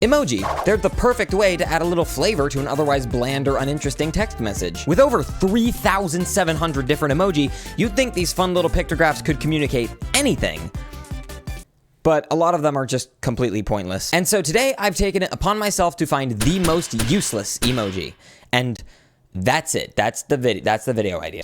Emoji. They're the perfect way to add a little flavor to an otherwise bland or uninteresting text message. With over 3,700 different emoji, you'd think these fun little pictographs could communicate anything. But a lot of them are just completely pointless. And so today I've taken it upon myself to find the most useless emoji. And that's it. That's the video idea.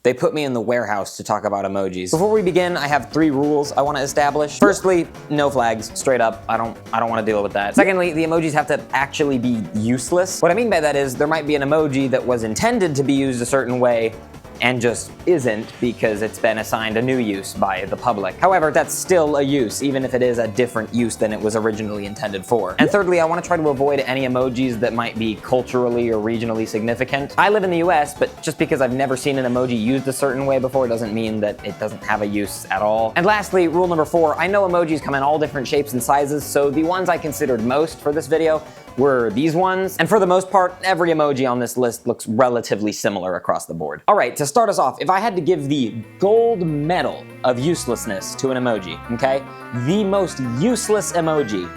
They put me in the warehouse to talk about emojis. Before we begin, I have 3 rules I want to establish. Firstly, no flags, straight up. I don't want to deal with that. Secondly, the emojis have to actually be useless. What I mean by that is there might be an emoji that was intended to be used a certain way and just isn't because it's been assigned a new use by the public. However, that's still a use, even if it is a different use than it was originally intended for. And thirdly, I want to try to avoid any emojis that might be culturally or regionally significant. I live in the US, but just because I've never seen an emoji used a certain way before doesn't mean that it doesn't have a use at all. And lastly, rule number 4, I know emojis come in all different shapes and sizes, so the ones I considered most for this video were these ones. And for the most part, every emoji on this list looks relatively similar across the board. All right, to start us off, if I had to give the gold medal of uselessness to an emoji, okay? The most useless emoji,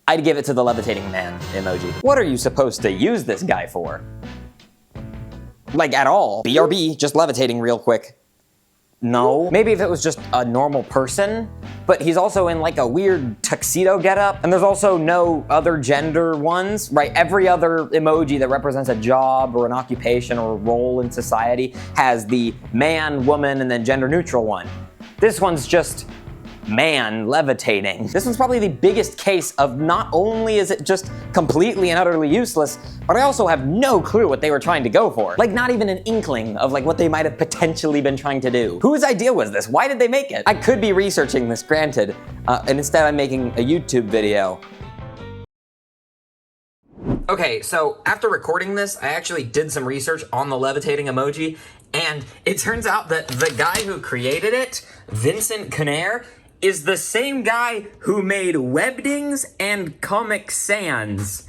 I'd give it to the levitating man emoji. What are you supposed to use this guy for? Like at all? BRB, just levitating real quick. No. Maybe if it was just a normal person, but he's also in like a weird tuxedo getup, and there's also no other gender ones, right? Every other emoji that represents a job or an occupation or a role in society has the man, woman, and then gender neutral one. This one's just man levitating. This one's probably the biggest case of not only is it just completely and utterly useless, but I also have no clue what they were trying to go for. Like not even an inkling of like what they might have potentially been trying to do. Whose idea was this? Why did they make it? I could be researching this, granted, and instead I'm making a YouTube video. Okay, so after recording this, I actually did some research on the levitating emoji, and it turns out that the guy who created it, Vincent Conner, is the same guy who made Webdings and Comic Sans.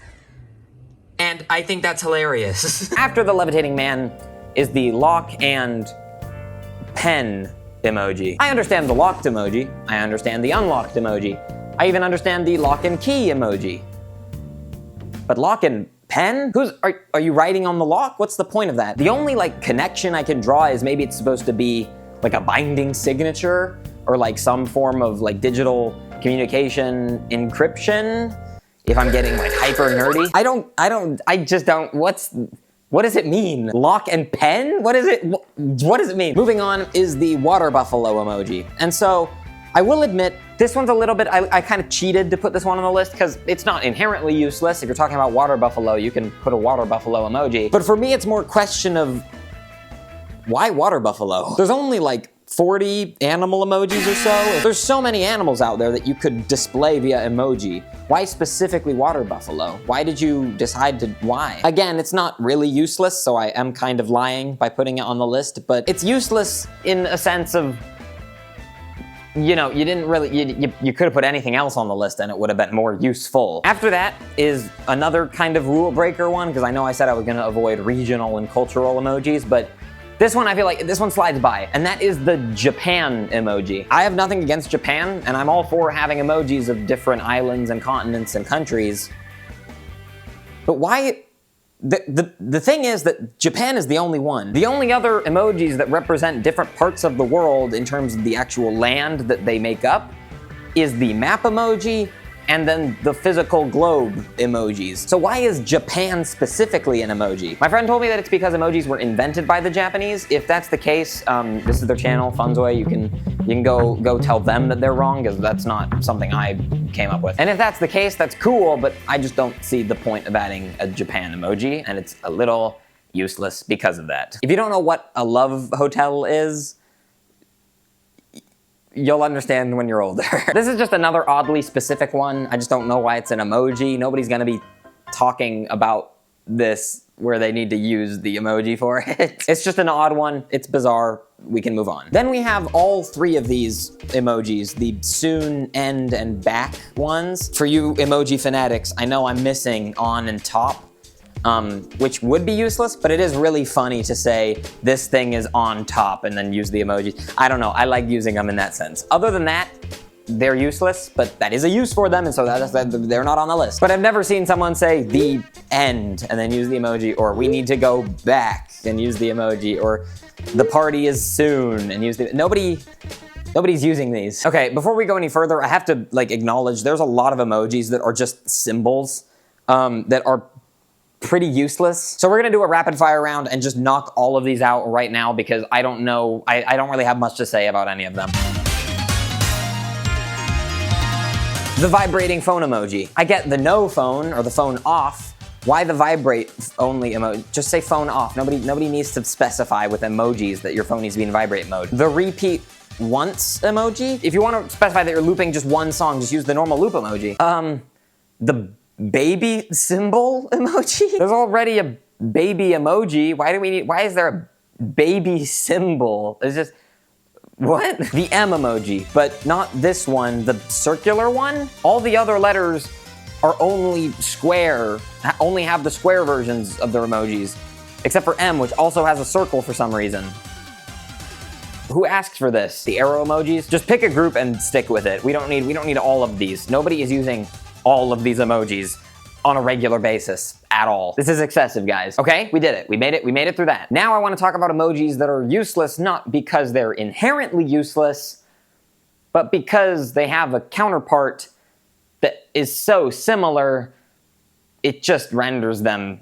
And I think that's hilarious. After the levitating man is the lock and pen emoji. I understand the locked emoji. I understand the unlocked emoji. I even understand the lock and key emoji. But lock and pen? Are you writing on the lock? What's the point of that? The only like connection I can draw is maybe it's supposed to be like a binding signature, or like some form of like digital communication encryption, if I'm getting like hyper nerdy. I just don't, what does it mean? Lock and pen? What does it mean? Moving on is the water buffalo emoji. And so I will admit, this one's a little bit, I kind of cheated to put this one on the list because it's not inherently useless. If you're talking about water buffalo, you can put a water buffalo emoji. But for me, it's more a question of why water buffalo? There's only like 40 animal emojis or so. There's so many animals out there that you could display via emoji. Why specifically water buffalo? Why did you decide to, why? Again, it's not really useless, so I am kind of lying by putting it on the list, but it's useless in a sense of, you know, you didn't really, you could have put anything else on the list and it would have been more useful. After that is another kind of rule breaker one, because I know I said I was gonna avoid regional and cultural emojis, but this one, I feel like this one slides by, and that is the Japan emoji. I have nothing against Japan, and I'm all for having emojis of different islands and continents and countries. But why, the thing is that Japan is the only one. The only other emojis that represent different parts of the world in terms of the actual land that they make up is the map emoji and then the physical globe emojis. So why is Japan specifically an emoji? My friend told me that it's because emojis were invented by the Japanese. If that's the case, this is their channel, Funzoy. You can go tell them that they're wrong, because that's not something I came up with. And if that's the case, that's cool, but I just don't see the point of adding a Japan emoji, and it's a little useless because of that. If you don't know what a love hotel is, you'll understand when you're older. This is just another oddly specific one. I just don't know why it's an emoji. Nobody's gonna be talking about this where they need to use the emoji for it. It's just an odd one. It's bizarre. We can move on. Then we have all 3 of these emojis, the soon, end, and back ones. For you emoji fanatics, I know I'm missing on and top. which would be useless, but it is really funny to say this thing is on top and then use the emojis. I don't know, I like using them in that sense. Other than that, they're useless, but that is a use for them, and so they're not on the list. But I've never seen someone say the end and then use the emoji, or we need to go back and use the emoji, or the party is soon and use the, nobody's using these. Okay, before we go any further, I have to acknowledge there's a lot of emojis that are just symbols that are pretty useless. So we're gonna do a rapid fire round and just knock all of these out right now because I don't know, I don't really have much to say about any of them. The vibrating phone emoji. I get the no phone or the phone off. Why the vibrate only emoji? Just say phone off. Nobody needs to specify with emojis that your phone needs to be in vibrate mode. The repeat once emoji. If you want to specify that you're looping just one song, just use the normal loop emoji. The baby symbol emoji. There's already a baby emoji. Why is there a baby symbol? It's just, what? The M emoji, but not this one, the circular one. All the other letters are only square, only have the square versions of their emojis, except for M, which also has a circle for some reason. Who asked for this? The arrow emojis? Just pick a group and stick with it. We don't need all of these. Nobody is using all of these emojis on a regular basis at all. This is excessive, guys. Okay, we did it. We made it through that. Now I want to talk about emojis that are useless, not because they're inherently useless, but because they have a counterpart that is so similar, it just renders them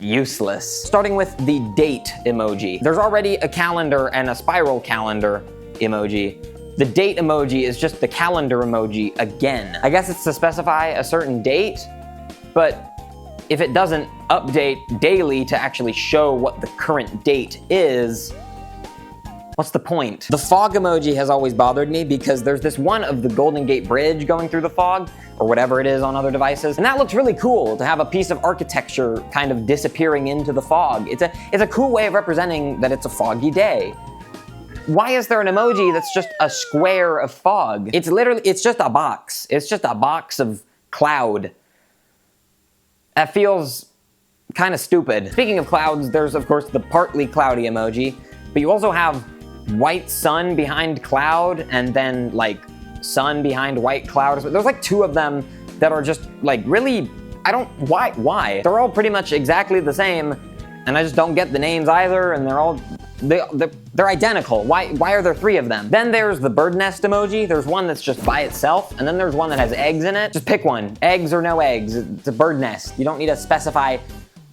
useless. Starting with the date emoji. There's already a calendar and a spiral calendar emoji. The date emoji is just the calendar emoji again. I guess it's to specify a certain date, but if it doesn't update daily to actually show what the current date is, what's the point? The fog emoji has always bothered me because there's this one of the Golden Gate Bridge going through the fog, or whatever it is on other devices, and that looks really cool to have a piece of architecture kind of disappearing into the fog. It's a cool way of representing that it's a foggy day. Why is there an emoji that's just a square of fog? It's just a box. It's just a box of cloud. That feels kind of stupid. Speaking of clouds, there's of course the partly cloudy emoji, but you also have white sun behind cloud and then sun behind white cloud. There's two of them that are just really, why? They're all pretty much exactly the same, and I just don't get the names either, and they're identical. Why are there three of them? Then there's the bird nest emoji. There's one that's just by itself, and then there's one that has eggs in it. Just pick one, eggs or no eggs. It's a bird nest. You don't need to specify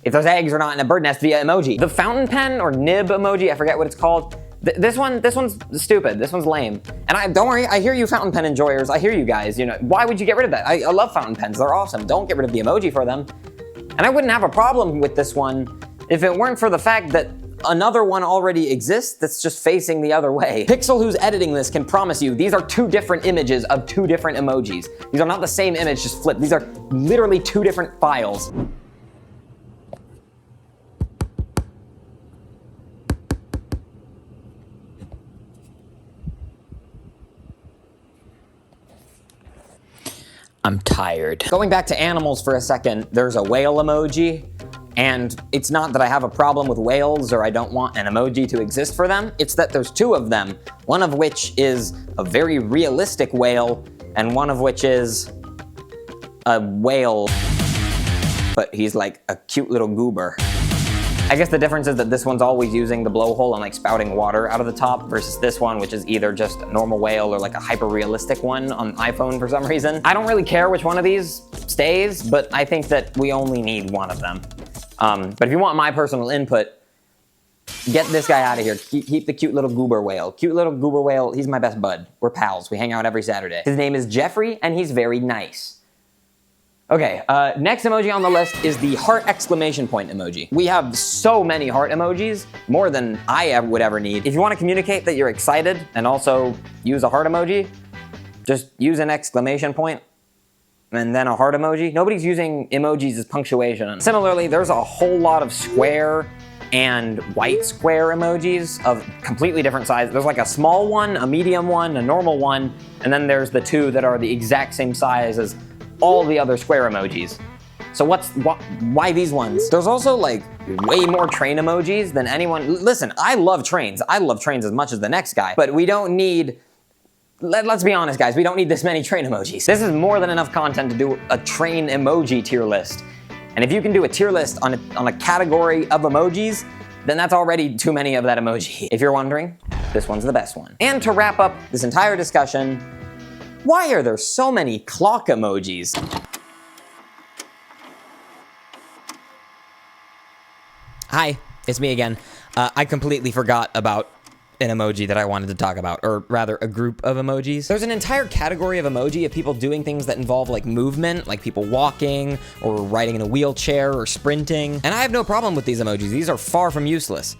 if there's eggs or not in a bird nest via emoji. The fountain pen or nib emoji, I forget what it's called. This one's stupid. This one's lame. And don't worry, I hear you fountain pen enjoyers. I hear you guys. Why would you get rid of that? I love fountain pens. They're awesome. Don't get rid of the emoji for them. And I wouldn't have a problem with this one if it weren't for the fact that another one already exists that's just facing the other way. Pixel, who's editing this, can promise you these are two different images of two different emojis. These are not the same image, just flipped. These are literally two different files. I'm tired. Going back to animals for a second, there's a whale emoji. And it's not that I have a problem with whales or I don't want an emoji to exist for them. It's that there's two of them, one of which is a very realistic whale and one of which is a whale, but he's like a cute little goober. I guess the difference is that this one's always using the blowhole and spouting water out of the top versus this one, which is either just a normal whale or a hyper-realistic one on iPhone for some reason. I don't really care which one of these stays, but I think that we only need one of them. But if you want my personal input, get this guy out of here. Keep the cute little goober whale. Cute little goober whale, he's my best bud. We're pals, we hang out every Saturday. His name is Jeffrey and he's very nice. Okay, next emoji on the list is the heart exclamation point emoji. We have so many heart emojis, more than I would ever need. If you want to communicate that you're excited and also use a heart emoji, just use an exclamation point and then a heart emoji. Nobody's using emojis as punctuation. Similarly, there's a whole lot of square and white square emojis of completely different sizes. There's a small one, a medium one, a normal one, and then there's the two that are the exact same size as all the other square emojis. So why these ones? There's also like way more train emojis than anyone. Listen, I love trains. I love trains as much as the next guy, but we don't need, let's be honest guys, we don't need this many train emojis. This is more than enough content to do a train emoji tier list. And if you can do a tier list on a category of emojis, then that's already too many of that emoji. If you're wondering, this one's the best one. And to wrap up this entire discussion, why are there so many clock emojis? Hi, it's me again. I completely forgot about an emoji that I wanted to talk about, or rather a group of emojis. There's an entire category of emoji of people doing things that involve like movement, like people walking or riding in a wheelchair or sprinting. And I have no problem with these emojis. These are far from useless.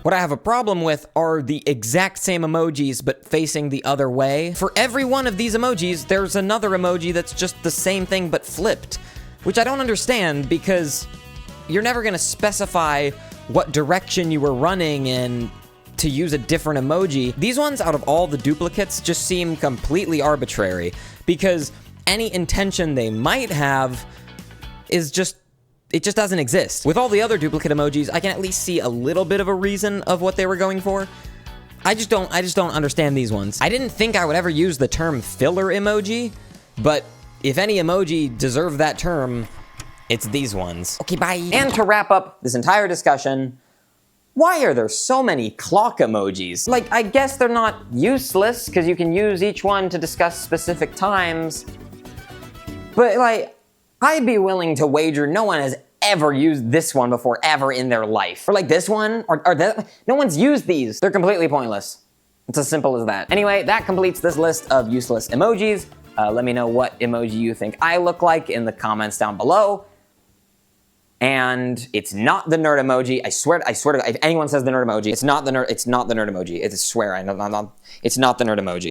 What I have a problem with are the exact same emojis but facing the other way. For every one of these emojis, there's another emoji that's just the same thing but flipped, which I don't understand because you're never gonna specify what direction you were running in to use a different emoji. These ones out of all the duplicates just seem completely arbitrary because any intention they might have is just, it just doesn't exist. With all the other duplicate emojis, I can at least see a little bit of a reason of what they were going for. I just don't understand these ones. I didn't think I would ever use the term filler emoji, but if any emoji deserve that term, it's these ones. Okay, bye. And to wrap up this entire discussion, why are there so many clock emojis? Like, I guess they're not useless because you can use each one to discuss specific times, but like, I'd be willing to wager no one has ever used this one before ever in their life. Or like this one, or that, no one's used these. They're completely pointless. It's as simple as that. Anyway, that completes this list of useless emojis. Let me know what emoji you think I look like in the comments down below. And it's not the nerd emoji. I swear to God, if anyone says the nerd emoji, it's not the nerd emoji. It's swear, it's not the nerd emoji.